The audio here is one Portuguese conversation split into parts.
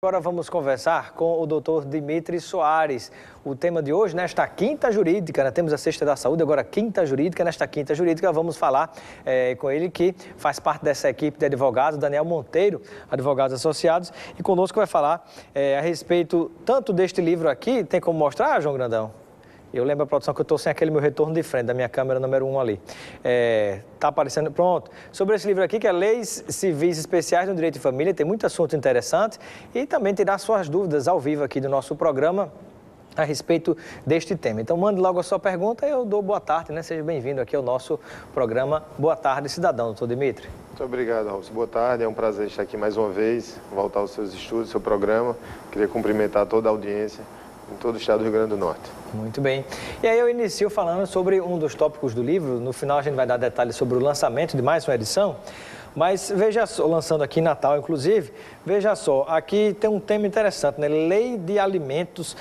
Agora vamos conversar com o Dr. Dimitri Soares. O tema de hoje, nesta Quinta Jurídica, né? Temos a Sexta da Saúde, agora Quinta Jurídica. Nesta Quinta Jurídica vamos falar com ele, que faz parte dessa equipe de advogados, Daniel Monteiro, advogados associados, e conosco vai falar a respeito tanto deste livro aqui, tem como mostrar, João Grandão? Eu lembro a produção que eu estou sem aquele meu retorno de frente da minha câmera número 1 ali. Está aparecendo, pronto. Sobre esse livro aqui, que é Leis Civis Especiais no Direito de Família, tem muito assunto interessante e também tirar suas dúvidas ao vivo aqui do nosso programa a respeito deste tema. Então, mande logo a sua pergunta e eu dou boa tarde, né? Seja bem-vindo aqui ao nosso programa Boa Tarde, Cidadão, doutor Dimitri. Muito obrigado, Robson. Boa tarde, é um prazer estar aqui mais uma vez, voltar aos seus estudos, seu programa. Queria cumprimentar toda a audiência em todo o estado do Rio Grande do Norte. Muito bem. E aí eu inicio falando sobre um dos tópicos do livro. No final a gente vai dar detalhes sobre o lançamento de mais uma edição. Mas veja só, lançando aqui em Natal, inclusive, veja só, aqui tem um tema interessante, né? Lei de alimentos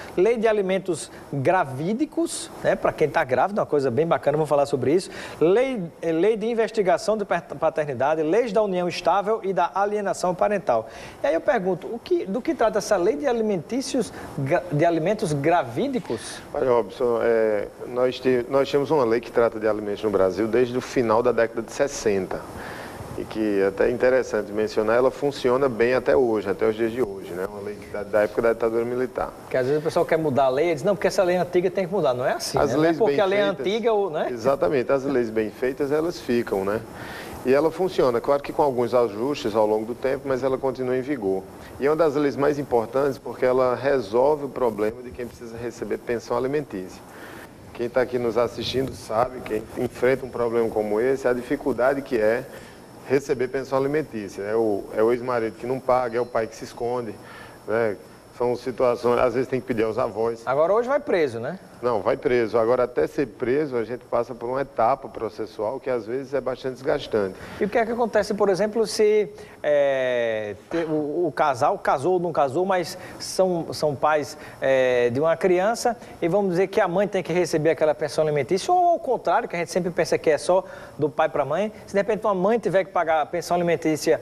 gravídicos, né? Para quem está grávido, uma coisa bem bacana, vamos falar sobre isso. Lei de investigação de paternidade, leis da união estável e da alienação parental. E aí eu pergunto, do que trata essa lei de alimentos gravídicos? Olha, Robson, nós temos uma lei que trata de alimentos no Brasil desde o final da década de 60. E que até é interessante mencionar, ela funciona bem até hoje, até os dias de hoje, né? Uma lei da época da ditadura militar. Porque às vezes o pessoal quer mudar a lei e diz, não, porque essa lei antiga tem que mudar. Não é assim, as né? leis Não é porque bem a lei feitas, é antiga, né? Exatamente, as leis bem feitas, elas ficam, né? E ela funciona, claro que com alguns ajustes ao longo do tempo, mas ela continua em vigor. E é uma das leis mais importantes porque ela resolve o problema de quem precisa receber pensão alimentícia. Quem está aqui nos assistindo sabe, quem enfrenta um problema como esse, a dificuldade que é receber pensão alimentícia. É o ex-marido que não paga, é o pai que se esconde, né? São situações, às vezes tem que pedir aos avós. Agora hoje vai preso, né? Não, vai preso. Agora, até ser preso, a gente passa por uma etapa processual que às vezes é bastante desgastante. E o que é que acontece, por exemplo, se o casal casou ou não casou, mas são pais de uma criança e vamos dizer que a mãe tem que receber aquela pensão alimentícia, ou ao contrário, que a gente sempre pensa que é só do pai para a mãe, se de repente uma mãe tiver que pagar a pensão alimentícia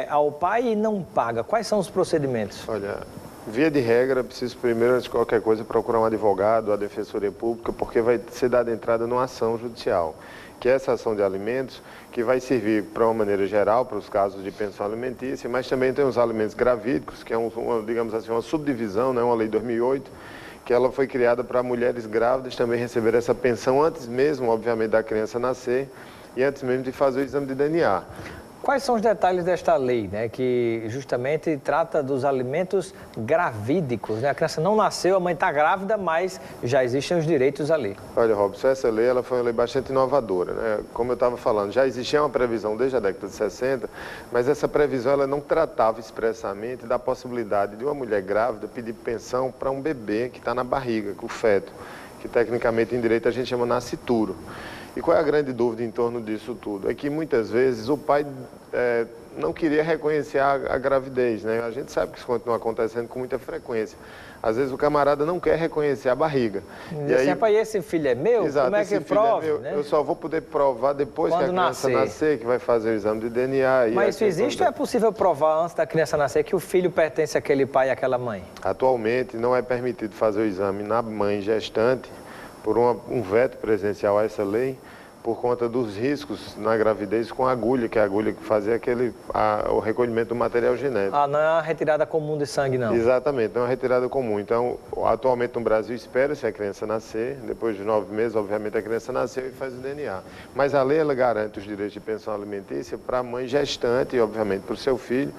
ao pai e não paga, quais são os procedimentos? Olha, via de regra, preciso primeiro, antes de qualquer coisa, procurar um advogado, a Defensoria Pública, porque vai ser dada entrada numa ação judicial, que é essa ação de alimentos, que vai servir para uma maneira geral, para os casos de pensão alimentícia, mas também tem os alimentos gravídicos, que é, digamos assim, uma subdivisão, né, uma lei de 2008, que ela foi criada para mulheres grávidas também receber essa pensão antes mesmo, obviamente, da criança nascer e antes mesmo de fazer o exame de DNA. Quais são os detalhes desta lei, né, que justamente trata dos alimentos gravídicos, né? A criança não nasceu, a mãe está grávida, mas já existem os direitos ali. Olha, Robson, essa lei ela foi uma lei bastante inovadora, né? Como eu estava falando, já existia uma previsão desde a década de 60, mas essa previsão ela não tratava expressamente da possibilidade de uma mulher grávida pedir pensão para um bebê que está na barriga, com o feto, que tecnicamente em direito a gente chama nascituro. E qual é a grande dúvida em torno disso tudo? É que muitas vezes o pai não queria reconhecer a gravidez, né? A gente sabe que isso continua acontecendo com muita frequência. Às vezes o camarada não quer reconhecer a barriga. E aí, esse filho é meu? Exato, como é que prova? Né? Eu só vou poder provar depois quando que a criança nascer, que vai fazer o exame de DNA. Mas isso existe ou é possível provar antes da criança nascer que o filho pertence àquele pai e àquela mãe? Atualmente não é permitido fazer o exame na mãe gestante, por um veto presidencial a essa lei, por conta dos riscos na gravidez com a agulha, que é a agulha que fazia o recolhimento do material genético. Ah, não é uma retirada comum de sangue, não? Exatamente, não é uma retirada comum. Então, atualmente no Brasil, espera-se a criança nascer, depois de 9 meses, obviamente, a criança nasceu e faz o DNA. Mas a lei, ela garante os direitos de pensão alimentícia para a mãe gestante e, obviamente, para o seu filho,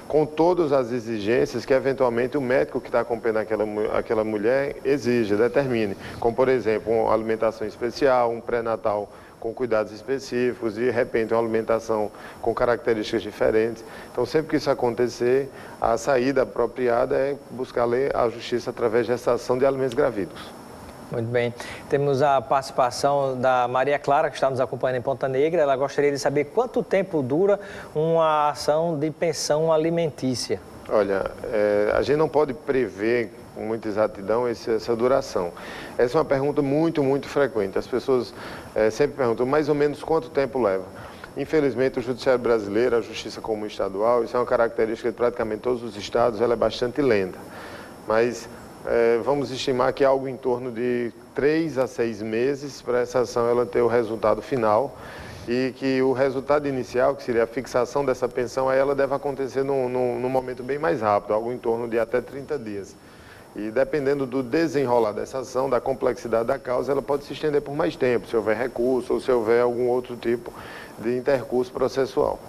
com todas as exigências que, eventualmente, o médico que está acompanhando aquela mulher exige, determine. Como, por exemplo, uma alimentação especial, um pré-natal com cuidados específicos e, de repente, uma alimentação com características diferentes. Então, sempre que isso acontecer, a saída apropriada é buscar a justiça através dessa ação de alimentos gravídicos. Muito bem. Temos a participação da Maria Clara, que está nos acompanhando em Ponta Negra. Ela gostaria de saber quanto tempo dura uma ação de pensão alimentícia. Olha, a gente não pode prever com muita exatidão essa duração. Essa é uma pergunta muito frequente. As pessoas sempre perguntam mais ou menos quanto tempo leva. Infelizmente, o judiciário brasileiro, a justiça comum estadual, isso é uma característica de praticamente todos os estados, ela é bastante lenta. Mas vamos estimar que algo em torno de 3 a 6 meses para essa ação ela ter o resultado final e que o resultado inicial, que seria a fixação dessa pensão, aí ela deve acontecer num momento bem mais rápido, algo em torno de até 30 dias. E dependendo do desenrolar dessa ação, da complexidade da causa, ela pode se estender por mais tempo, se houver recurso ou se houver algum outro tipo de intercurso processual.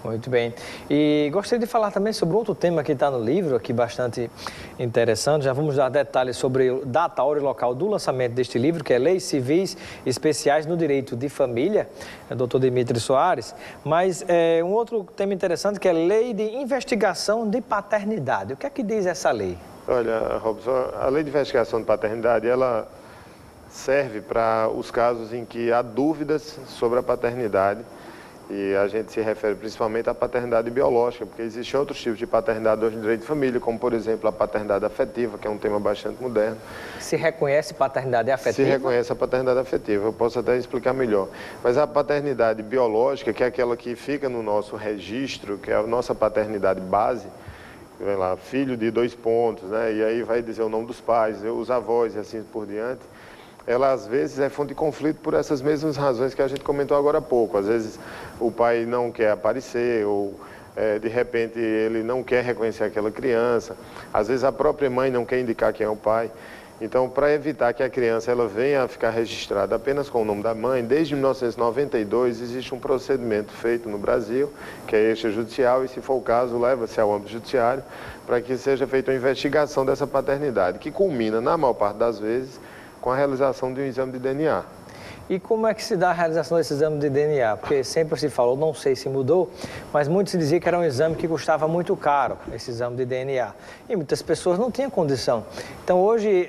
Muito bem. E gostaria de falar também sobre outro tema que está no livro, aqui bastante interessante. Já vamos dar detalhes sobre data, hora e local do lançamento deste livro, que é Leis Civis Especiais no Direito de Família, Dr. Dimitri Soares. Mas um outro tema interessante que é Lei de Investigação de Paternidade. O que é que diz essa lei? Olha, Robson, a Lei de Investigação de Paternidade, ela serve para os casos em que há dúvidas sobre a paternidade. E a gente se refere principalmente à paternidade biológica, porque existem outros tipos de paternidade hoje no direito de família, como, por exemplo, a paternidade afetiva, que é um tema bastante moderno. Se reconhece paternidade afetiva? Se reconhece a paternidade afetiva, eu posso até explicar melhor. Mas a paternidade biológica, que é aquela que fica no nosso registro, que é a nossa paternidade base, vem lá, filho de 2 pontos, né? E aí vai dizer o nome dos pais, os avós e assim por diante. Ela às vezes é fonte de conflito por essas mesmas razões que a gente comentou agora há pouco. Às vezes o pai não quer aparecer ou de repente ele não quer reconhecer aquela criança. Às vezes a própria mãe não quer indicar quem é o pai. Então, para evitar que a criança ela venha a ficar registrada apenas com o nome da mãe, desde 1992 existe um procedimento feito no Brasil, que é extrajudicial, e se for o caso, leva-se ao âmbito judiciário, para que seja feita uma investigação dessa paternidade, que culmina, na maior parte das vezes, com a realização de um exame de DNA. E como é que se dá a realização desse exame de DNA? Porque sempre se falou, não sei se mudou, mas muito se dizia que era um exame que custava muito caro, esse exame de DNA. E muitas pessoas não tinham condição. Então hoje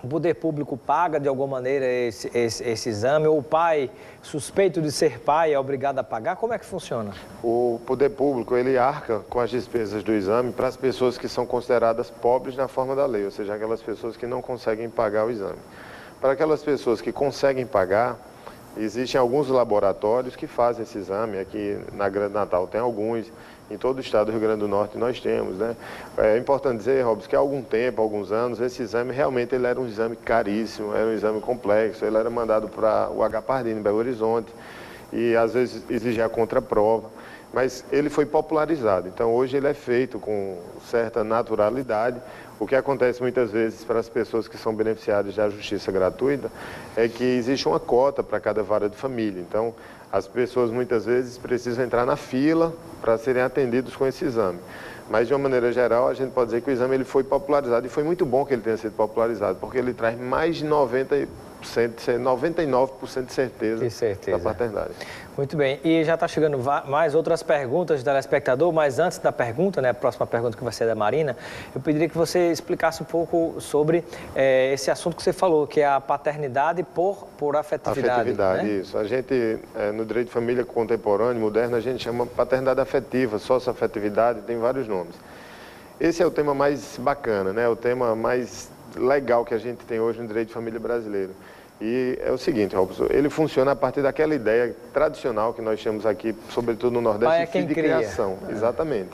o poder público paga de alguma maneira esse exame, ou o pai suspeito de ser pai é obrigado a pagar? Como é que funciona? O poder público, ele arca com as despesas do exame para as pessoas que são consideradas pobres na forma da lei, ou seja, aquelas pessoas que não conseguem pagar o exame. Para aquelas pessoas que conseguem pagar, existem alguns laboratórios que fazem esse exame. Aqui na Grande Natal tem alguns, em todo o estado do Rio Grande do Norte nós temos, né? É importante dizer, Robson, que há algum tempo, alguns anos, esse exame realmente ele era um exame caríssimo, era um exame complexo, ele era mandado para o H. Pardini, em Belo Horizonte, e às vezes exigia a contraprova, mas ele foi popularizado. Então hoje ele é feito com certa naturalidade. O que acontece muitas vezes para as pessoas que são beneficiadas da justiça gratuita é que existe uma cota para cada vara de família. Então, as pessoas muitas vezes precisam entrar na fila para serem atendidos com esse exame. Mas, de uma maneira geral, a gente pode dizer que o exame ele foi popularizado e foi muito bom que ele tenha sido popularizado, porque ele traz mais de 99% de certeza da paternidade. Muito bem. E já está chegando mais outras perguntas de telespectador, mas antes da pergunta, né, a próxima pergunta que vai ser da Marina, eu pediria que você explicasse um pouco sobre esse assunto que você falou, que é a paternidade por afetividade. Afetividade, né? isso. A gente, no direito de família contemporâneo, moderno, a gente chama paternidade afetiva, socioafetividade, tem vários nomes. Esse é o tema mais bacana, né? O tema mais legal que a gente tem hoje no direito de família brasileiro. E é o seguinte, Robson, ele funciona a partir daquela ideia tradicional que nós temos aqui, sobretudo no Nordeste, de filho de criação. Exatamente.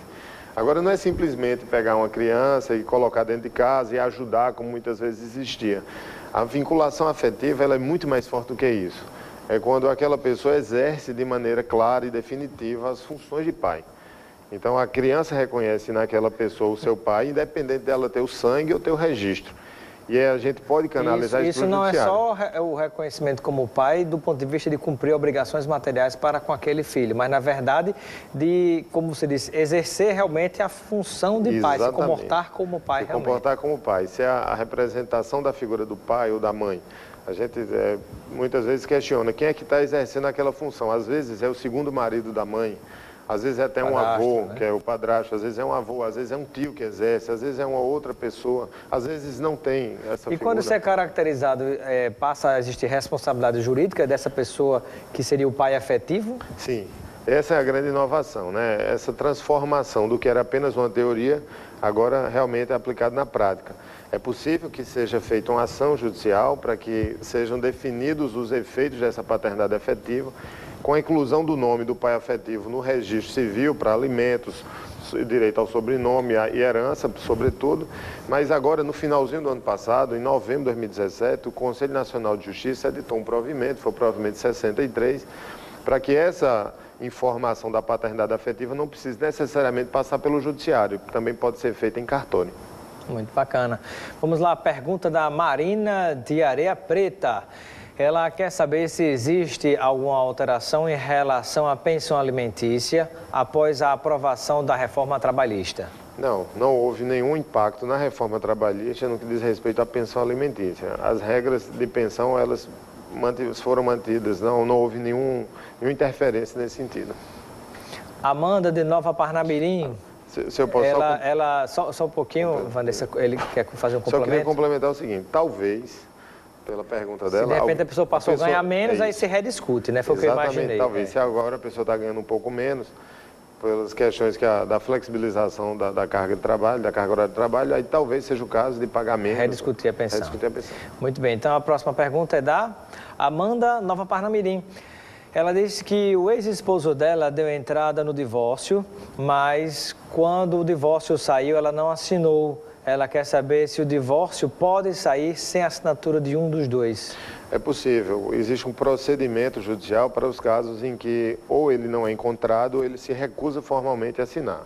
Agora, não é simplesmente pegar uma criança e colocar dentro de casa e ajudar, como muitas vezes existia. A vinculação afetiva ela é muito mais forte do que isso. É quando aquela pessoa exerce de maneira clara e definitiva as funções de pai. Então, a criança reconhece naquela pessoa o seu pai, independente dela ter o sangue ou ter o registro. E a gente pode canalizar isso não é só o reconhecimento como pai do ponto de vista de cumprir obrigações materiais para com aquele filho, mas, na verdade, de, como você disse, exercer realmente a função de pai, se comportar como pai realmente. Se comportar como pai, ser a representação da figura do pai ou da mãe. A gente muitas vezes questiona quem é que está exercendo aquela função. Às vezes é o segundo marido da mãe. Às vezes é até um avô, né? Que é o padrasto, às vezes é um avô, às vezes é um tio que exerce, às vezes é uma outra pessoa, às vezes não tem essa figura. E quando isso é caracterizado, passa a existir responsabilidade jurídica dessa pessoa que seria o pai afetivo? Sim, essa é a grande inovação, né? Essa transformação do que era apenas uma teoria, agora realmente é aplicado na prática. É possível que seja feita uma ação judicial para que sejam definidos os efeitos dessa paternidade afetiva com a inclusão do nome do pai afetivo no registro civil para alimentos, direito ao sobrenome e herança, sobretudo, mas agora, no finalzinho do ano passado, em novembro de 2017, o Conselho Nacional de Justiça editou um provimento, foi o provimento 63, para que essa informação da paternidade afetiva não precise necessariamente passar pelo judiciário, também pode ser feita em cartório. Muito bacana. Vamos lá, pergunta da Marina de Areia Preta. Ela quer saber se existe alguma alteração em relação à pensão alimentícia após a aprovação da reforma trabalhista. Não houve nenhum impacto na reforma trabalhista no que diz respeito à pensão alimentícia. As regras de pensão, elas foram mantidas, não houve nenhuma interferência nesse sentido. Amanda de Nova Parnamirim. Se eu posso só um pouquinho, Vanessa, ele quer fazer um complemento? Só queria complementar o seguinte, talvez, pela pergunta dela... Se de repente a pessoa passou a ganhar menos, aí se rediscute, né? Foi o que eu imaginei. Talvez, se agora a pessoa está ganhando um pouco menos, pelas questões da flexibilização da carga de trabalho, da carga horária de trabalho, aí talvez seja o caso de pagar menos. Rediscutir a pensão. Muito bem, então a próxima pergunta é da Amanda Nova Parnamirim. Ela disse que o ex-esposo dela deu entrada no divórcio, mas quando o divórcio saiu, ela não assinou. Ela quer saber se o divórcio pode sair sem a assinatura de um dos dois. É possível. Existe um procedimento judicial para os casos em que ou ele não é encontrado ou ele se recusa formalmente a assinar.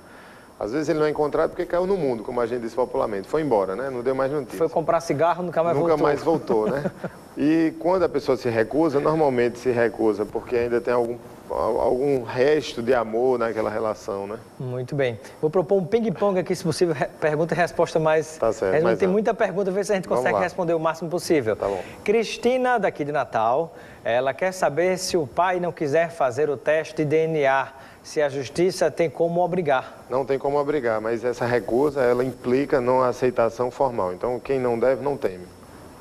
Às vezes ele não é encontrado porque caiu no mundo, como a gente diz popularmente. Foi embora, né? Não deu mais notícia. Foi comprar cigarro, nunca mais voltou. Nunca mais voltou, né? E quando a pessoa se recusa, normalmente se recusa porque ainda tem algum resto de amor naquela relação, né? Muito bem. Vou propor um ping-pong aqui, se possível, pergunta e resposta mais... Tá certo. Tem muita pergunta, ver se a gente consegue responder o máximo possível. Tá bom. Cristina, daqui de Natal, ela quer saber se o pai não quiser fazer o teste de DNA, se a justiça tem como obrigar. Não tem como obrigar, mas essa recusa, ela implica não aceitação formal. Então, quem não deve, não teme.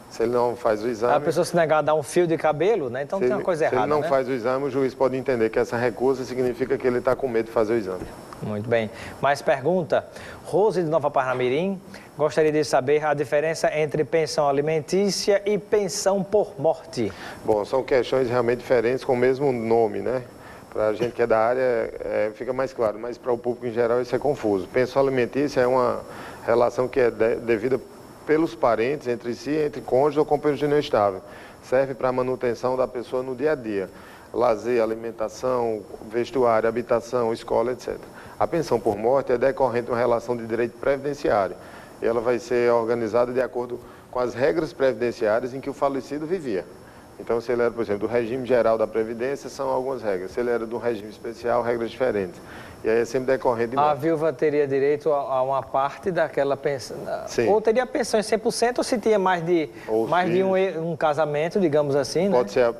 Se ele não faz o exame... A pessoa se negar a dar um fio de cabelo, né? Então tem uma coisa errada, Se ele não faz o exame, o juiz pode entender que essa recusa significa que ele está com medo de fazer o exame. Muito bem. Mais pergunta. Rose de Nova Parnamirim gostaria de saber a diferença entre pensão alimentícia e pensão por morte. Bom, são questões realmente diferentes com o mesmo nome, né? Para a gente que é da área, fica mais claro, mas para o público em geral isso é confuso. Pensão alimentícia é uma relação que é devida pelos parentes entre si, entre cônjuges ou companheiros de união estável. Serve para a manutenção da pessoa no dia a dia. Lazer, alimentação, vestuário, habitação, escola, etc. A pensão por morte é decorrente de uma relação de direito previdenciário. E ela vai ser organizada de acordo com as regras previdenciárias em que o falecido vivia. Então, se ele era, por exemplo, do regime geral da Previdência, são algumas regras. Se ele era do regime especial, regras diferentes. E aí é sempre decorrente de morte. A viúva teria direito a uma parte daquela pensão? Sim. Ou teria pensão em 100% ou se tinha mais de um casamento, digamos assim,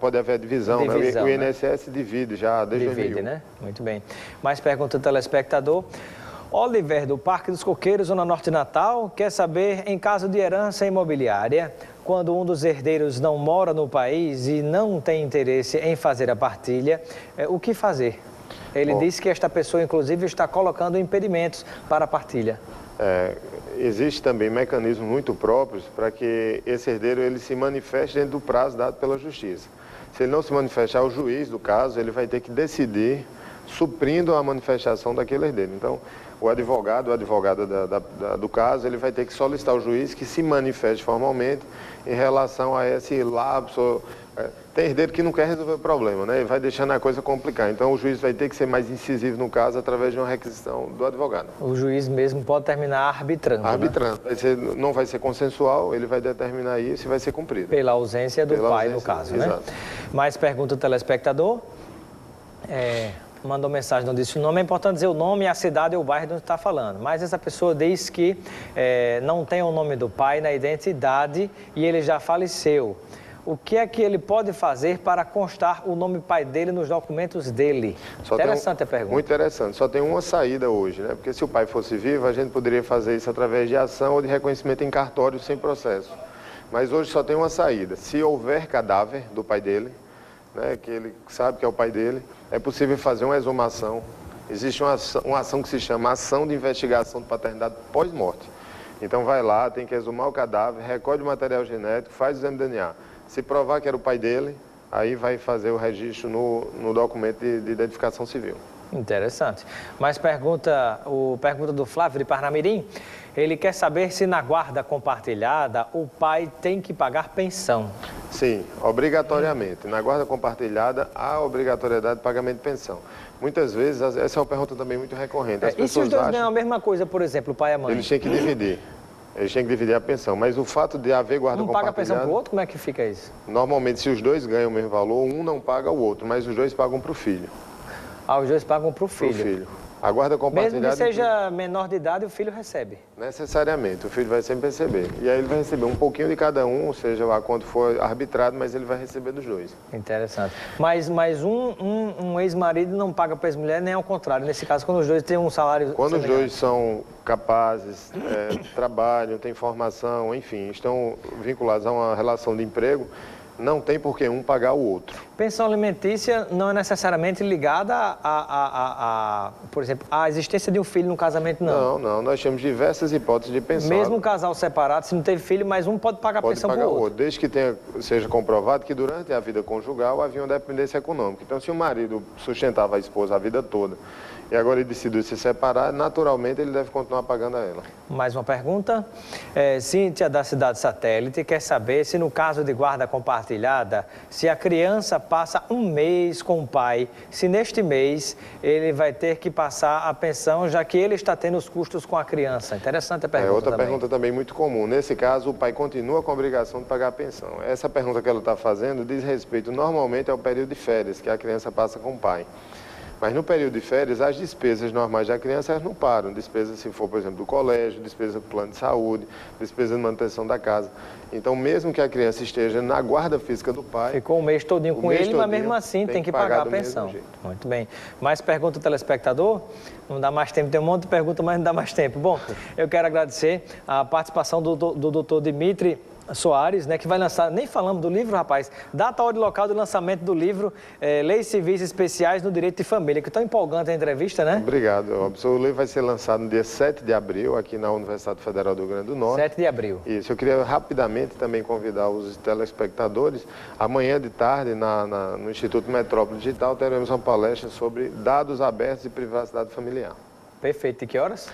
Pode haver divisão, né? O INSS divide já desde 2001. Né? Muito bem. Mais pergunta do telespectador. Oliver, do Parque dos Coqueiros, Zona Norte de Natal, quer saber, em caso de herança imobiliária, quando um dos herdeiros não mora no país e não tem interesse em fazer a partilha, o que fazer? Ele disse que esta pessoa, inclusive, está colocando impedimentos para a partilha. Existe também mecanismos muito próprios para que esse herdeiro ele se manifeste dentro do prazo dado pela Justiça. Se ele não se manifestar, o juiz do caso ele vai ter que decidir suprindo a manifestação daquele herdeiro. Então, o advogado do caso, ele vai ter que solicitar ao juiz que se manifeste formalmente em relação a esse lapso. Tem herdeiro que não quer resolver o problema, né? E vai deixando a coisa complicar. Então, o juiz vai ter que ser mais incisivo no caso através de uma requisição do advogado. O juiz mesmo pode terminar arbitrando. Arbitrando. Né? Não vai ser consensual, ele vai determinar isso e vai ser cumprido. Pela ausência do pai, no caso, né? Exato. Mais pergunta do telespectador. Mandou mensagem, não disse o nome. É importante dizer o nome, a cidade e o bairro de onde está falando. Mas essa pessoa diz que não tem o nome do pai na identidade e ele já faleceu. O que é que ele pode fazer para constar o nome pai dele nos documentos dele? Interessante a pergunta. Muito interessante. Só tem uma saída hoje, né? Porque se o pai fosse vivo, a gente poderia fazer isso através de ação ou de reconhecimento em cartório sem processo. Mas hoje só tem uma saída. Se houver cadáver do pai dele, né, que ele sabe que é o pai dele, é possível fazer uma exumação. Existe uma ação que se chama Ação de Investigação de Paternidade Pós-Morte. Então vai lá, tem que exumar o cadáver, recolhe o material genético, faz o exame de DNA. Se provar que era o pai dele, aí vai fazer o registro no documento de identificação civil. Interessante. Mas pergunta do Flávio de Parnamirim, ele quer saber se na guarda compartilhada o pai tem que pagar pensão. Sim, obrigatoriamente. Na guarda compartilhada há obrigatoriedade de pagamento de pensão. Muitas vezes, essa é uma pergunta também muito recorrente. E se os dois ganham a mesma coisa, por exemplo, o pai e a mãe? Eles têm que dividir. Eles têm que dividir a pensão, mas o fato de haver guarda compartilhada... Um paga a pensão para o outro? Como é que fica isso? Normalmente, se os dois ganham o mesmo valor, um não paga o outro, mas os dois pagam para o filho. Os dois pagam para o filho. Para o filho. A guarda compartilhada... Mesmo que seja menor de idade, o filho recebe? Necessariamente, o filho vai sempre receber. E aí ele vai receber um pouquinho de cada um, ou seja, lá quanto for arbitrado, mas ele vai receber dos dois. Interessante. Mas um ex-marido não paga para a ex-mulher, nem ao contrário. Nesse caso, quando os dois têm um salário Quando semelhante. os dois são capazes, trabalham, têm formação, enfim, estão vinculados a uma relação de emprego, não tem por que um pagar o outro. Pensão alimentícia não é necessariamente ligada por exemplo, à existência de um filho no casamento, não? Não. Nós temos diversas hipóteses de pensão. Mesmo um casal separado, se não teve filho, mas um pode pagar a pensão para o outro. Desde que seja comprovado que durante a vida conjugal havia uma dependência econômica. Então, se o marido sustentava a esposa a vida toda e agora ele decidiu se separar, naturalmente ele deve continuar pagando a ela. Mais uma pergunta. Cíntia, da cidade satélite, quer saber se no caso de guarda compartilhada, se a criança passa um mês com o pai, se neste mês ele vai ter que passar a pensão, já que ele está tendo os custos com a criança. Interessante a pergunta outra também. Pergunta também muito comum. Nesse caso, o pai continua com a obrigação de pagar a pensão. Essa pergunta que ela está fazendo diz respeito normalmente ao período de férias que a criança passa com o pai. Mas no período de férias, as despesas normais da criança não param. Despesas, se for, por exemplo, do colégio, despesa do plano de saúde, despesa de manutenção da casa. Então, mesmo que a criança esteja na guarda física do pai... Ficou o mês todinho com ele, mas mesmo assim tem que pagar a pensão. Muito bem. Mais pergunta do telespectador? Não dá mais tempo, tem um monte de perguntas, mas não dá mais tempo. Bom, eu quero agradecer a participação do doutor Dimitri Soares, né, que vai lançar, nem falamos do livro, rapaz, data, hora e local do lançamento do livro Leis Civis Especiais no Direito de Família, que tão empolgante a entrevista, né? Obrigado. O livro vai ser lançado no dia 7 de abril, aqui na Universidade Federal do Rio Grande do Norte. 7 de abril. Isso. Eu queria rapidamente também convidar os telespectadores. Amanhã de tarde, no Instituto Metrópole Digital, teremos uma palestra sobre dados abertos e privacidade familiar. Perfeito. E que horas?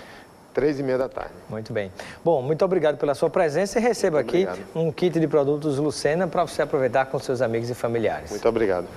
3h30 da tarde. Muito bem. Bom, muito obrigado pela sua presença e receba aqui um kit de produtos Lucena para você aproveitar com seus amigos e familiares. Muito obrigado.